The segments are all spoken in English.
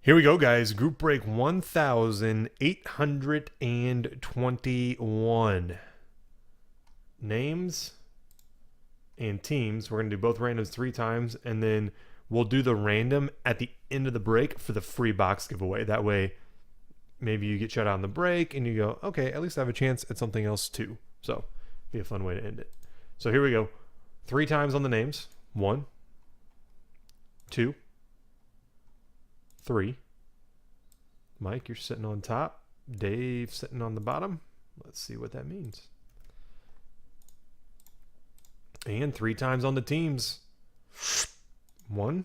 Here we go, guys. Group break 1,821. Names and teams. We're going to do both randoms 3 times, and then we'll do the random at the end of the break for the free box giveaway. That way, maybe you get shut out on the break and you go, okay, at least I have a chance at something else too. So, be a fun way to end it. So, here we go. 3 times on the names. 1, 2, 3. Mike, you're sitting on top. Dave sitting on the bottom. Let's see what that means. And 3 times on the teams. 1.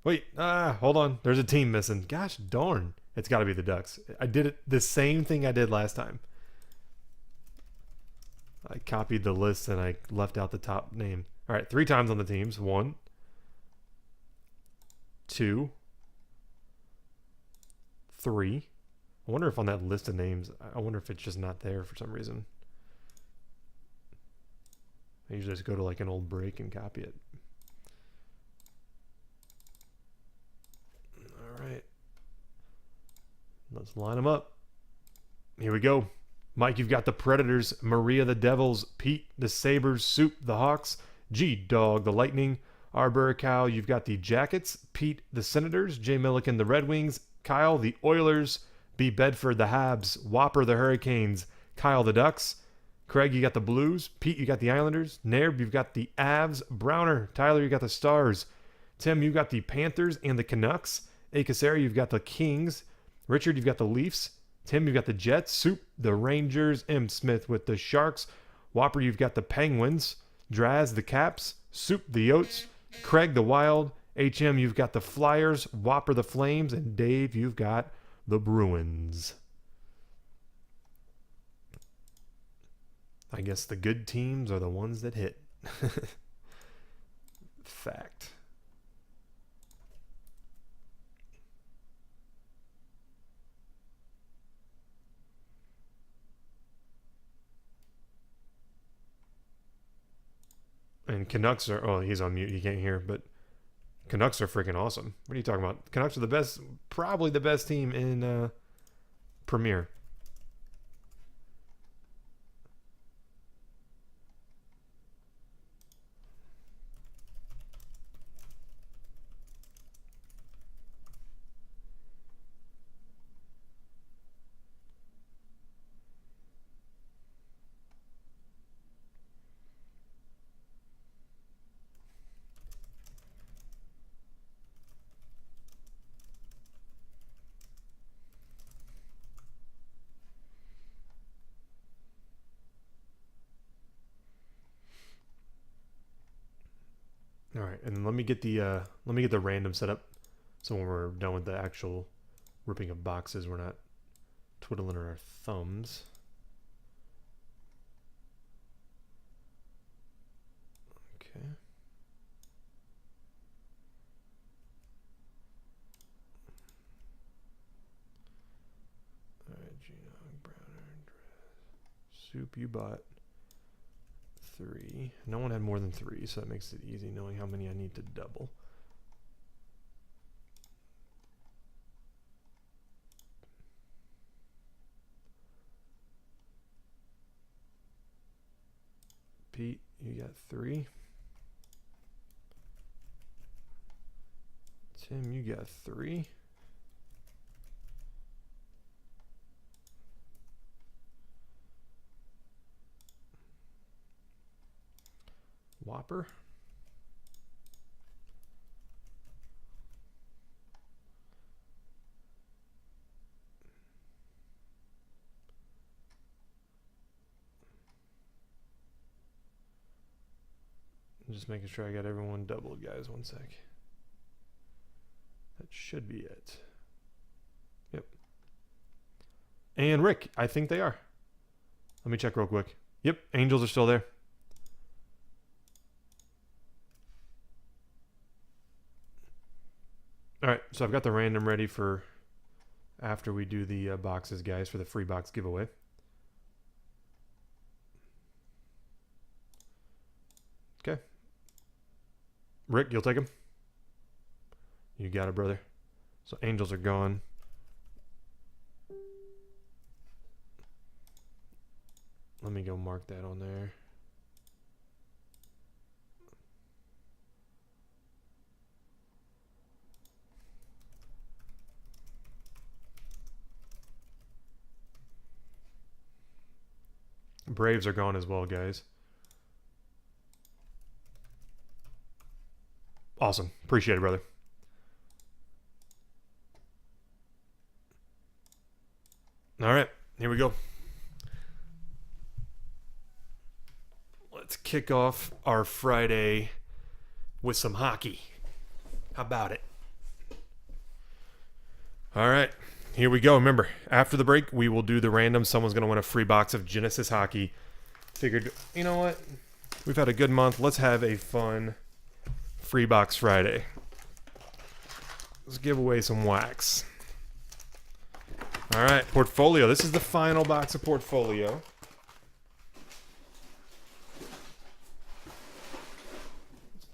Wait, hold on. There's a team missing. Gosh darn. It's got to be the Ducks. I did it the same thing I did last time. I copied the list and I left out the top name. All right, 3 times on the teams. 1, 2, 3. I wonder if on that list of names, I wonder if it's just not there for some reason. I usually just go to like an old break and copy it. All right. Let's line them up. Here we go. Mike, you've got the Predators, Maria the Devils, Pete the Sabres, Soup the Hawks, G-Dog the Lightning, Arbor Cow, you've got the Jackets, Pete the Senators, Jay Milliken the Red Wings, Kyle the Oilers, B. Bedford the Habs, Whopper the Hurricanes, Kyle the Ducks, Craig, you got the Blues, Pete, you got the Islanders, Nairb, you've got the Avs, Browner, Tyler, you got the Stars, Tim, you've got the Panthers and the Canucks, Akasari, you've got the Kings, Richard, you've got the Leafs, Tim, you've got the Jets, Soup, the Rangers, M. Smith with the Sharks, Whopper, you've got the Penguins, Draz, the Caps, Soup, the Yotes, Craig, the Wild, HM, you've got the Flyers, Whopper, the Flames, and Dave, you've got the Bruins. I guess the good teams are the ones that hit. Fact. And Canucks are, oh, he's on mute, he can't hear, but Canucks are freaking awesome. What are you talking about? Canucks are the best, probably the best team in Premier. All right, and then let me get the random set up, so when we're done with the actual ripping of boxes, we're not twiddling our thumbs. Okay. All right, Gino, Browner, Soup, you bought 3. No one had more than 3, so that makes it easy knowing how many I need to double. Pete, you got 3. Tim, you got 3. Whopper. I'm just making sure I got everyone doubled, guys. 1 sec. That should be it. Yep. And Rick, I think they are. Let me check real quick. Yep, Angels are still there. All right, so I've got the random ready for after we do the boxes, guys, for the free box giveaway. Okay. Rick, you'll take him? You got it, brother. So Angels are gone. Let me go mark that on there. Braves are gone as well, guys. Awesome. Appreciate it, brother. All right, here we go. Let's kick off our Friday with some hockey. How about it? All right, here we go. Remember, after the break, we will do the random. Someone's going to win a free box of Genesis Hockey. Figured, you know what? We've had a good month. Let's have a fun free box Friday. Let's give away some wax. All right, portfolio. This is the final box of portfolio. It's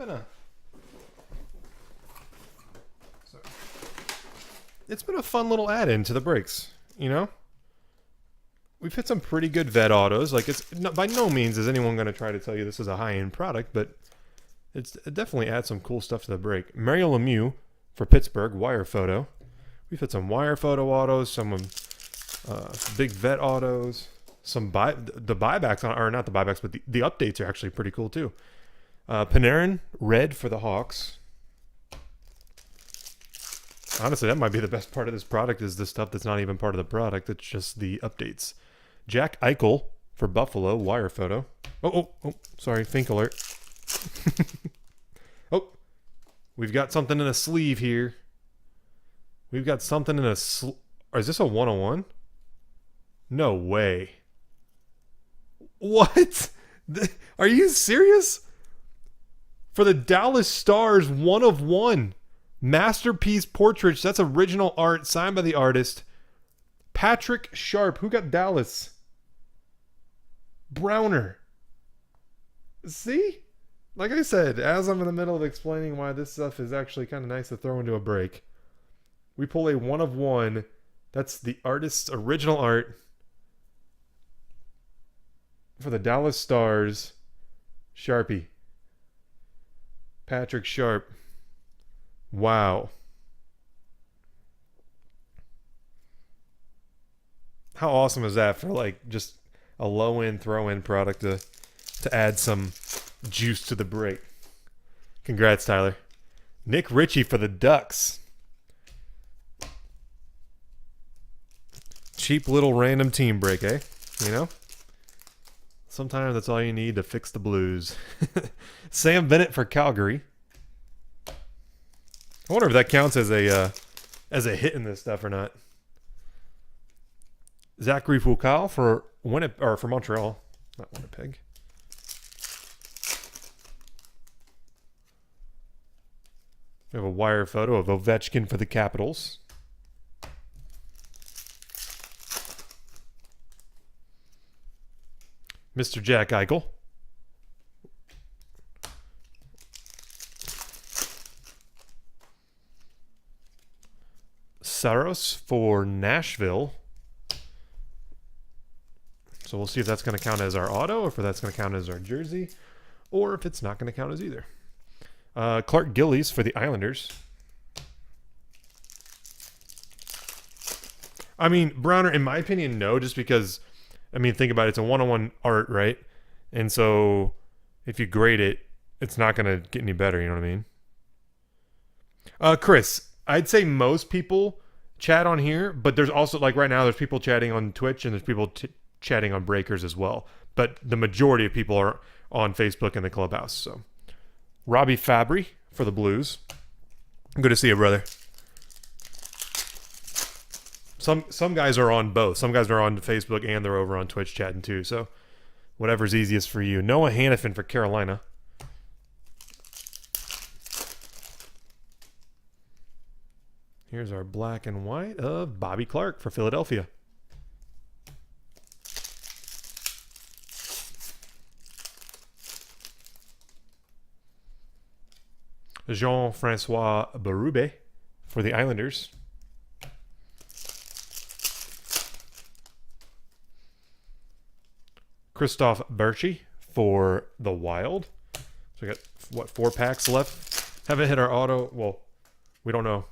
been a fun little add-in to the breaks, you know? We've hit some pretty good vet autos. Like, it's by no means is anyone going to try to tell you this is a high-end product, but it definitely adds some cool stuff to the break. Mario Lemieux for Pittsburgh, wire photo. We've hit some wire photo autos, some big vet autos, some the buybacks, or not the buybacks, but the updates are actually pretty cool too. Panarin, red for the Hawks. Honestly, that might be the best part of this product is the stuff that's not even part of the product. It's just the updates. Jack Eichel for Buffalo, wire photo. Oh, sorry, Fink alert. Oh, we've got something in a sleeve here. We've got something in a is this a 101? No way. What? Are you serious? For the Dallas Stars, 1 of 1. Masterpiece portraits. That's original art signed by the artist. Patrick Sharp. Who got Dallas? Browner. See? Like I said, as I'm in the middle of explaining why this stuff is actually kind of nice to throw into a break, we pull a 1 of 1. That's the artist's original art for the Dallas Stars. Sharpie. Patrick Sharp. Wow. How awesome is that for like just a low-end throw-in product to add some juice to the break? Congrats, Tyler. Nick Ritchie for the Ducks. Cheap little random team break, eh? You know? Sometimes that's all you need to fix the Blues. Sam Bennett for Calgary. I wonder if that counts as a hit in this stuff or not. Zachary Foucault for for Montreal, not Winnipeg. We have a wire photo of Ovechkin for the Capitals. Mr. Jack Eichel. Saros for Nashville. So we'll see if that's going to count as our auto, or if that's going to count as our jersey, or if it's not going to count as either. Clark Gillies for the Islanders. I mean, Browner, in my opinion, no, just because, I mean, think about it. It's a 1-on-1 art, right? And so if you grade it, it's not going to get any better, you know what I mean? Chris, I'd say most people chat on here, but there's also, like right now, there's people chatting on Twitch and there's people chatting on Breakers as well. But the majority of people are on Facebook and the Clubhouse. So, Robbie Fabry for the Blues. Good to see you, brother. Some guys are on both. Some guys are on Facebook and they're over on Twitch chatting too. So, whatever's easiest for you. Noah Hannafin for Carolina. Here's our black and white of Bobby Clark for Philadelphia. Jean-Francois Berube for the Islanders. Christoph Berchi for the Wild. So we got, what, 4 packs left? Haven't hit our auto. Well, we don't know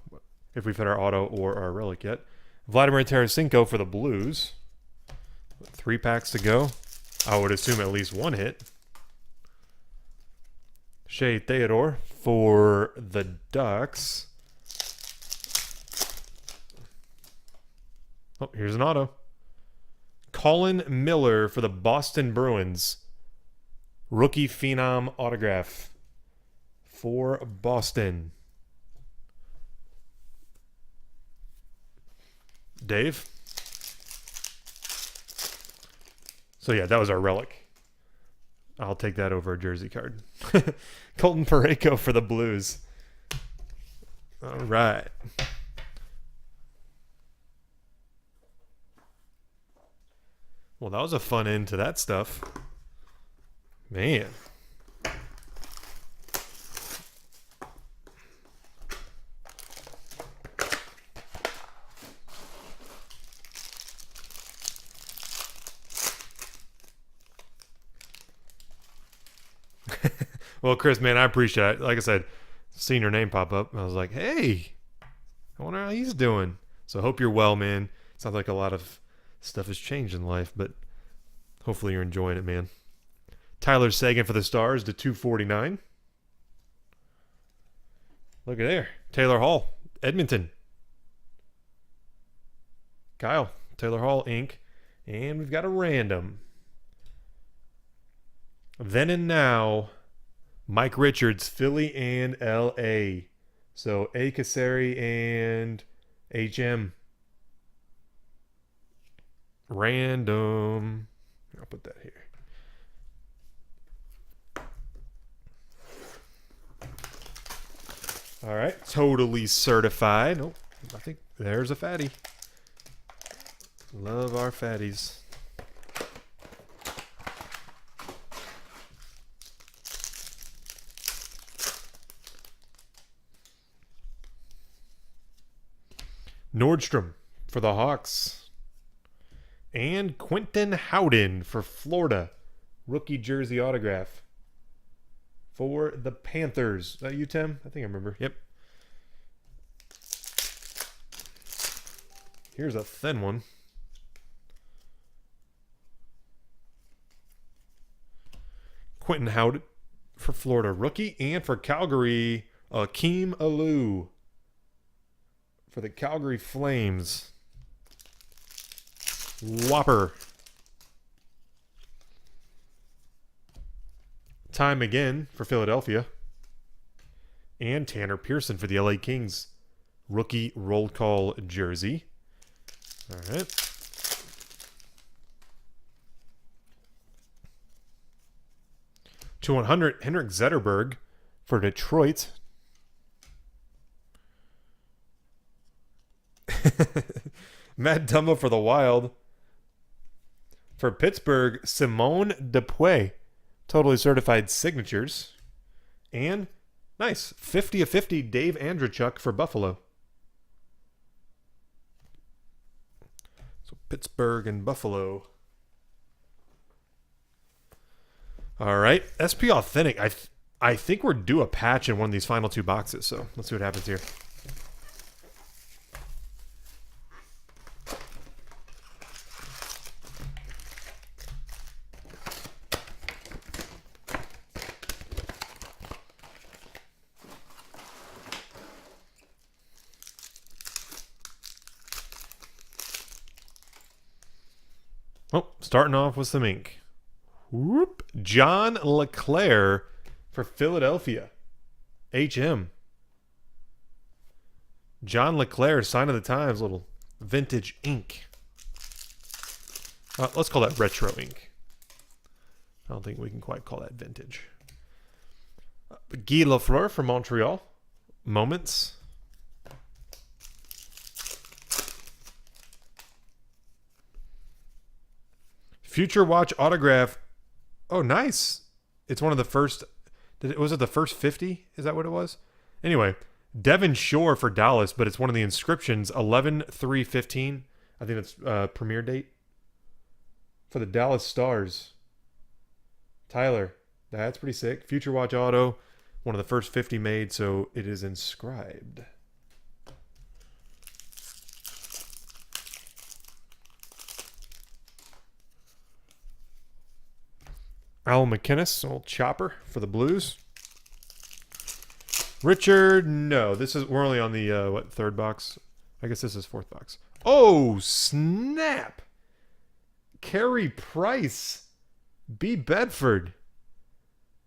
if we've hit our auto or our relic yet. Vladimir Tarasenko for the Blues. 3 packs to go. I would assume at least 1 hit. Shea Theodore for the Ducks. Oh, here's an auto. Colin Miller for the Boston Bruins. Rookie Phenom autograph for Boston. Dave. So yeah, that was our relic. I'll take that over a jersey card. Colton Parayko for the Blues. All right. Well, that was a fun end to that stuff. Man. Well, Chris, man, I appreciate it. Like I said, seeing your name pop up, I was like, hey, I wonder how he's doing. So I hope you're well, man. Sounds like a lot of stuff has changed in life, but hopefully you're enjoying it, man. Tyler Seguin for the Stars to 249. Look at there. Taylor Hall, Edmonton. Kyle, Taylor Hall, Inc. And we've got a random. Then and now, Mike Richards, Philly and LA. So A. Kasari and HM. Random. I'll put that here. All right. Totally certified. Oh, I think there's a fatty. Love our fatties. Nordstrom for the Hawks. And Quentin Howden for Florida. Rookie jersey autograph. For the Panthers. Is that you, Tim? I think I remember. Yep. Here's a thin one. Quentin Howden for Florida. Rookie. And for Calgary, Akeem Alou. For the Calgary Flames. Whopper. Time again for Philadelphia. And Tanner Pearson for the LA Kings. Rookie roll call jersey. All right. To 100, Henrik Zetterberg for Detroit. Matt Dumba for the Wild. For Pittsburgh, Simone Dupuis. Totally certified signatures. And, nice, 50 of 50, Dave Andrechuk for Buffalo. So Pittsburgh and Buffalo. All right, SP Authentic. I think we're due a patch in one of these final 2 boxes, so let's see what happens here. Oh, starting off with some ink. Whoop. John LeClaire for Philadelphia. HM. John LeClaire, sign of the times, little vintage ink. Let's call that retro ink. I don't think we can quite call that vintage. Guy Lafleur for Montreal. Moments. Future Watch autograph. Oh, nice. It's one of the first. Was it the first 50? Is that what it was? Anyway, Devin Shore for Dallas, but it's one of the inscriptions, 11/3/15. I think that's premiere date for the Dallas Stars. Tyler, that's pretty sick. Future Watch Auto, one of the first 50 made, so it is inscribed. Al McInnes, old chopper for the Blues. Richard, no. We're only on the third box? I guess this is fourth box. Oh, snap. Carey Price. B. Bedford.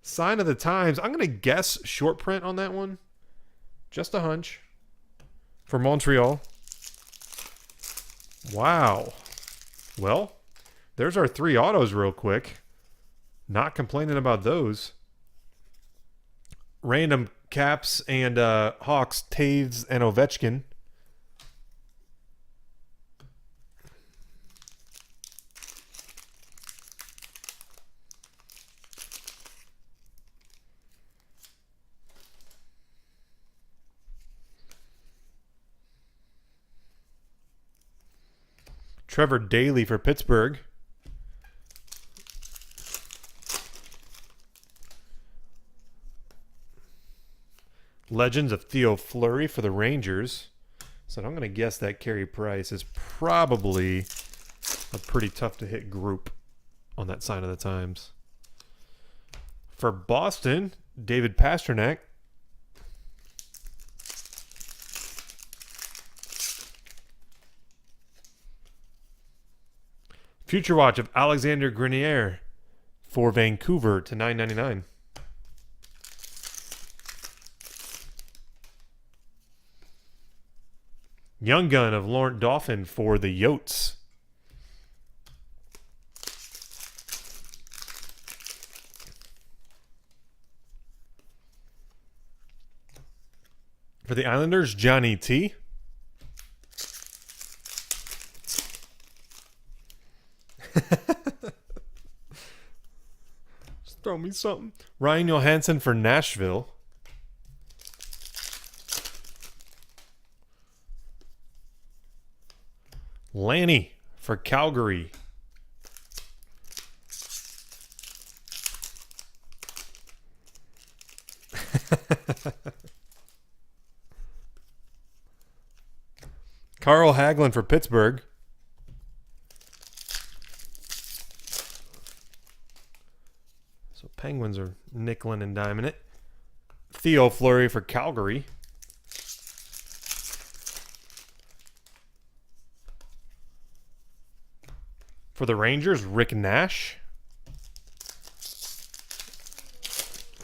Sign of the times. I'm going to guess short print on that one. Just a hunch. For Montreal. Wow. Well, there's our 3 autos real quick. Not complaining about those. Random Caps and Hawks, Taves and Ovechkin. Trevor Daley for Pittsburgh. Legends of Theo Fleury for the Rangers. So I'm going to guess that Carey Price is probably a pretty tough to hit group on that sign of the times. For Boston, David Pastrnak. Future Watch of Alexander Grenier for Vancouver to $9.99. Young Gun of Laurent Dauphin for the Yotes. For the Islanders, Johnny T. Just throw me something. Ryan Johansson for Nashville. Lanny for Calgary. Carl Hagelin for Pittsburgh. So Penguins are nickeling and diming it. Theo Fleury for Calgary. For the Rangers, Rick Nash.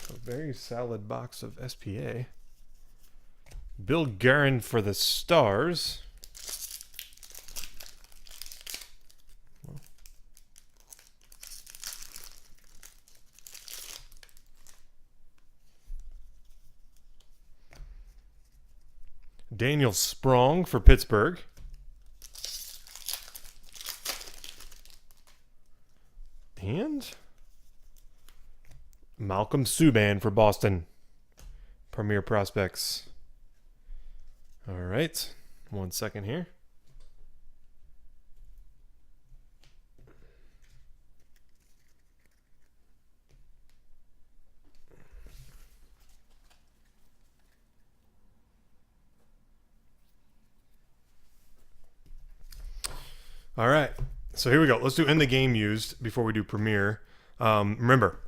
A very solid box of SPA. Bill Guerin for the Stars. Daniel Sprong for Pittsburgh. And Malcolm Subban for Boston. Premier Prospects. All right. 1 second here. All right. So here we go. Let's do in the game used before we do Premier. Remember,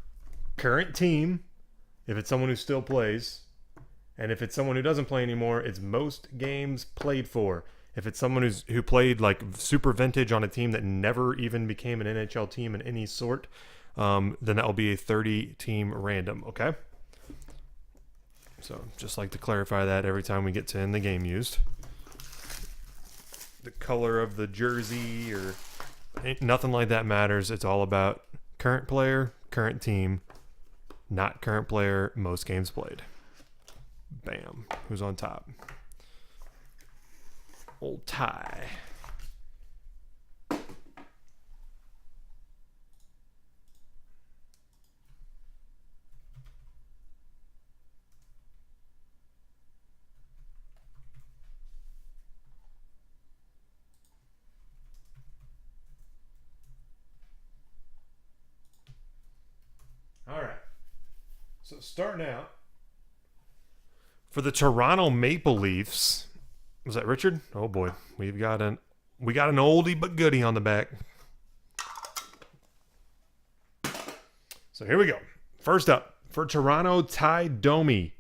current team, if it's someone who still plays, and if it's someone who doesn't play anymore, it's most games played for. If it's someone who played like super vintage on a team that never even became an NHL team in any sort, then that will be a 30-team random, okay? So just like to clarify that every time we get to in the game used. The color of the jersey or nothing like that matters. It's all about current player, current team, not current player, most games played. Bam. Who's on top? Old Ty. So starting out for the Toronto Maple Leafs, was that Richard? Oh boy, we got an oldie but goodie on the back. So here we go. First up for Toronto, Ty Domi.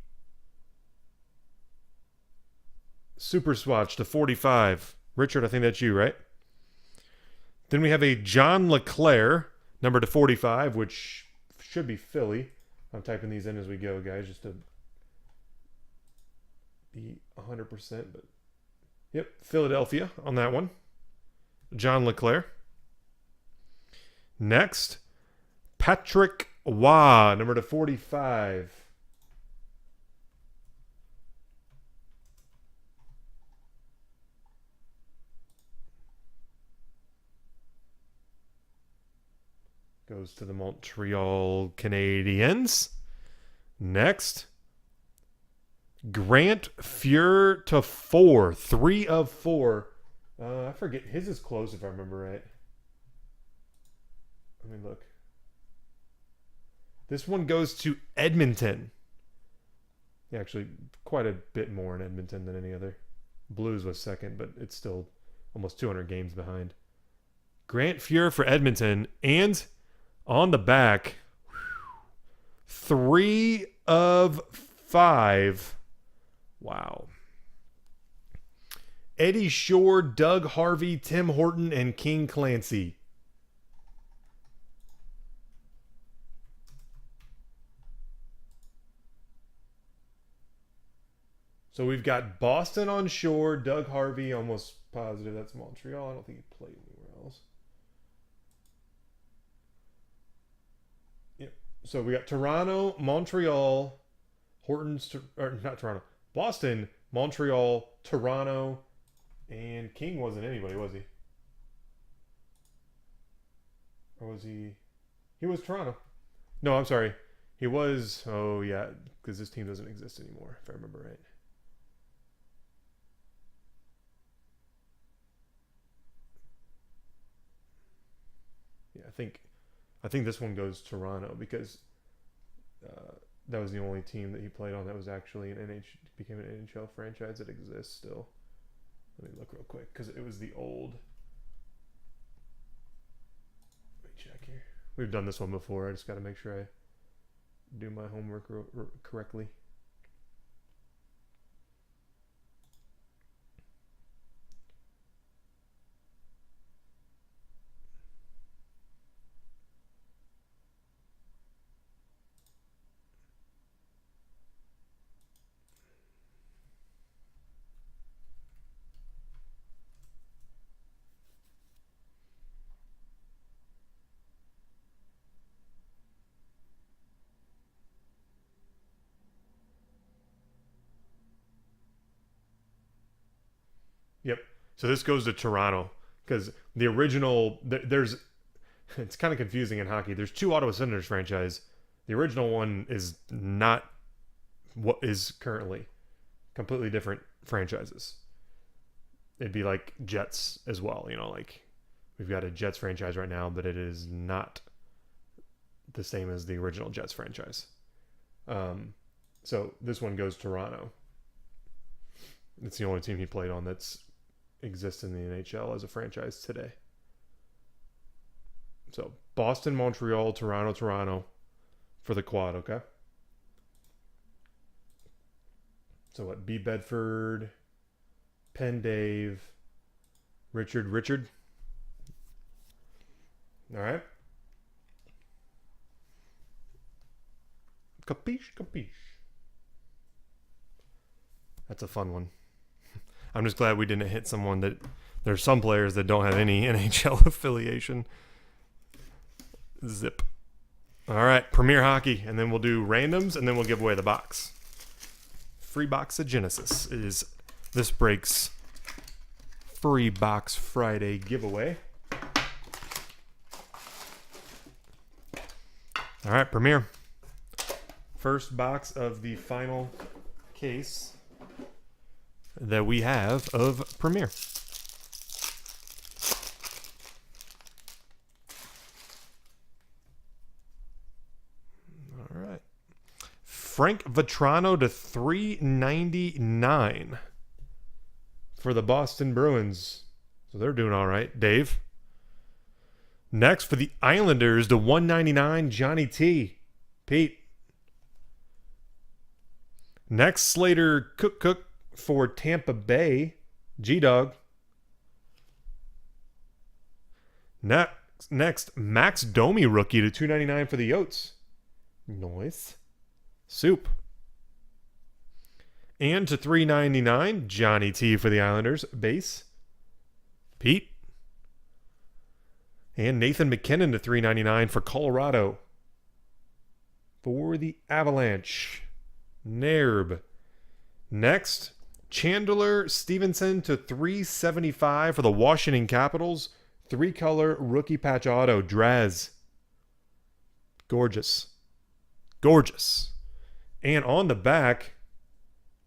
Super swatch to 45. Richard, I think that's you, right? Then we have a John LeClair, number to 45, which should be Philly. I'm typing these in as we go, guys, just to be 100%. But yep, Philadelphia on that one. John LeClair. Next, Patrick Waugh, number to 45. Goes to the Montreal Canadiens. Next, Grant Fuhr to 4. 3 of 4. I forget. His is closed if I remember right. Let me look. This one goes to Edmonton. Yeah, actually, quite a bit more in Edmonton than any other. Blues was second, but it's still almost 200 games behind. Grant Fuhr for Edmonton. And on the back, 3 of 5. Wow. Eddie Shore, Doug Harvey, Tim Horton, and King Clancy. So we've got Boston on Shore, Doug Harvey, almost positive that's Montreal. I don't think he played anywhere else. Yep. So we got Toronto, Montreal, Horton's, or not Toronto, Boston, Montreal, Toronto, and King wasn't anybody, was he? Or was he? He was Toronto. No, I'm sorry. He was, oh yeah, because this team doesn't exist anymore, if I remember right. Yeah, I think this one goes Toronto because that was the only team that he played on that was actually became an NHL franchise that exists still. Let me look real quick because it was the old. Let me check here. We've done this one before. I just got to make sure I do my homework correctly. Yep. So this goes to Toronto because the original there's it's kind of confusing in hockey. There's 2 Ottawa Senators franchise. The original one is not what is currently completely different franchises. It'd be like Jets as well, like we've got a Jets franchise right now, but it is not the same as the original Jets franchise. So this one goes Toronto. It's the only team he played on that's exists in the NHL as a franchise today. So Boston, Montreal, Toronto for the quad, okay? So what? B. Bedford, Penn Dave, Richard. All right. Capiche. That's a fun one. I'm just glad we didn't hit someone that there's some players that don't have any NHL affiliation. Zip. All right, Premier Hockey, and then we'll do randoms, and then we'll give away the box. Free box of Genesis is this break's free box Friday giveaway. All right, Premier. First box of the final case that we have of Premier. All right. Frank Vetrano to 399 for the Boston Bruins. So they're doing all right. Dave. Next for the Islanders to 199, Johnny T. Pete. Next, Slater Cook for Tampa Bay, G-Dog. Next, Max Domi rookie to 299 for the Yotes. Nice. Soup. And to 399, Johnny T for the Islanders, base. Pete. And Nathan McKinnon to 399 for Colorado. For the Avalanche. Nerb. Next, Chandler Stevenson to 375 for the Washington Capitals. 3-color rookie patch auto. Draz. Gorgeous. Gorgeous. And on the back,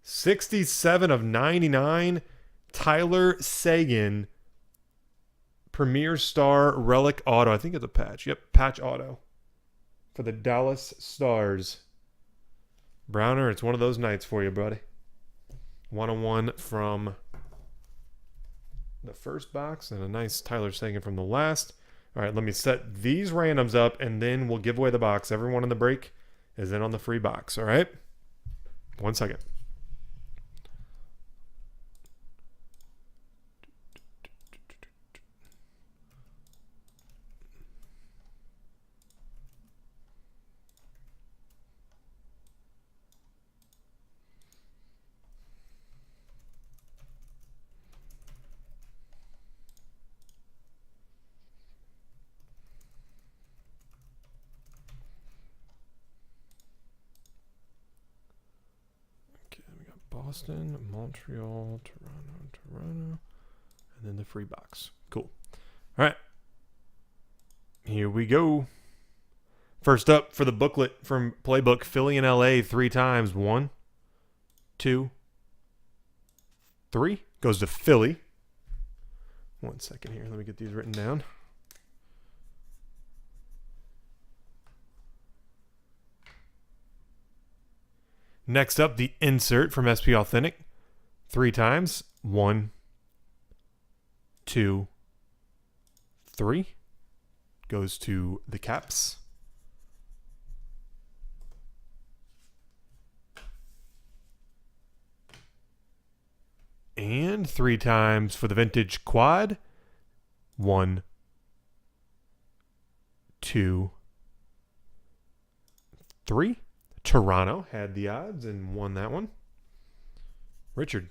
67 of 99, Tyler Seguin. Premier Star Relic Auto. I think it's a patch. Yep, patch auto. For the Dallas Stars. Browner, it's one of those nights for you, buddy. 101 from the first box and a nice Tyler Seguin from the last. All right, let me set these randoms up and then we'll give away the box. Everyone in the break is in on the free box, all right? 1 second. Boston, Montreal, Toronto, and then the free box. Cool. All right. Here we go. First up for the booklet from Playbook, Philly and LA 3 times. 1, 2, 3. Goes to Philly. 1 second here. Let me get these written down. Next up, the insert from SP Authentic. 3 times. 1, 2, 3. Goes to the Caps. And 3 times for the vintage quad. 1, 2, 3. Toronto had the odds and won that one. Richard.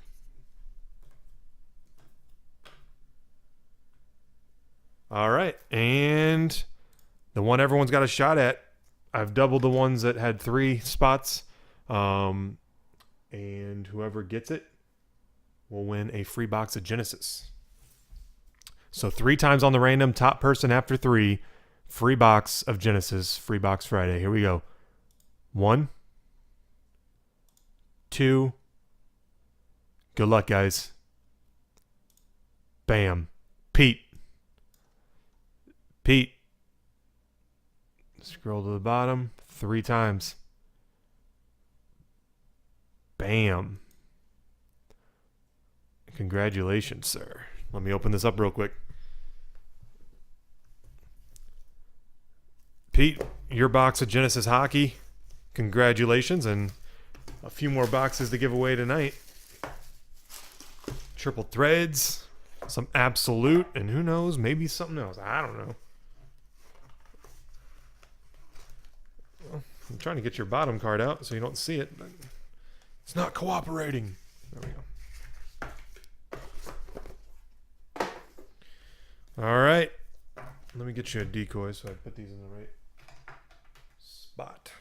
All right. And the one everyone's got a shot at. I've doubled the ones that had 3 spots. And whoever gets it will win a free box of Genesis. So 3 times on the random. Top person after 3. Free box of Genesis. Free box Friday. Here we go. 1, 2. Good luck, guys. Bam. Pete. Scroll to the bottom. 3 times. Bam. Congratulations, sir. Let me open this up real quick. Pete, your box of Genesis Hockey. Congratulations, and a few more boxes to give away tonight. Triple threads, some absolute, and who knows, maybe something else. I don't know. Well, I'm trying to get your bottom card out so you don't see it, but it's not cooperating. There we go. All right. Let me get you a decoy so I put these in the right spot.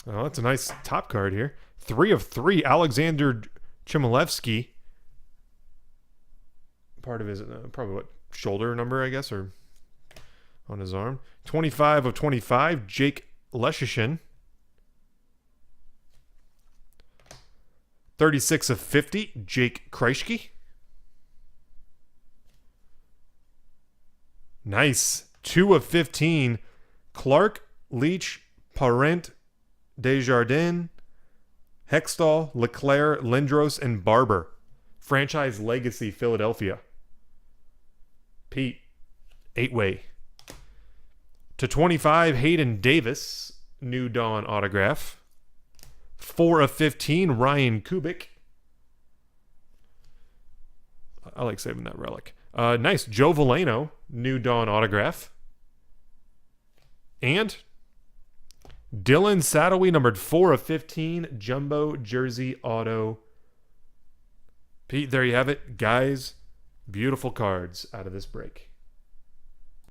Oh, that's a nice top card here. 3 of 3, Alexander Chmelevski. Part of his, probably what, shoulder number, I guess, or on his arm. 25 of 25, Jake Leschyshyn. 36 of 50, Jake Kreisky. Nice. 2 of 15. Clark, Leach, Parent, Desjardins, Hextall, Leclerc, Lindros, and Barber. Franchise Legacy, Philadelphia. Pete, 8-way. To 25, Hayden Davis, New Dawn autograph. 4 of 15, Ryan Kubik. I like saving that relic. Nice. Joe Valeno, New Dawn autograph. And Dylan Saddley, numbered 4 of 15, Jumbo Jersey Auto. Pete, there you have it. Guys, beautiful cards out of this break.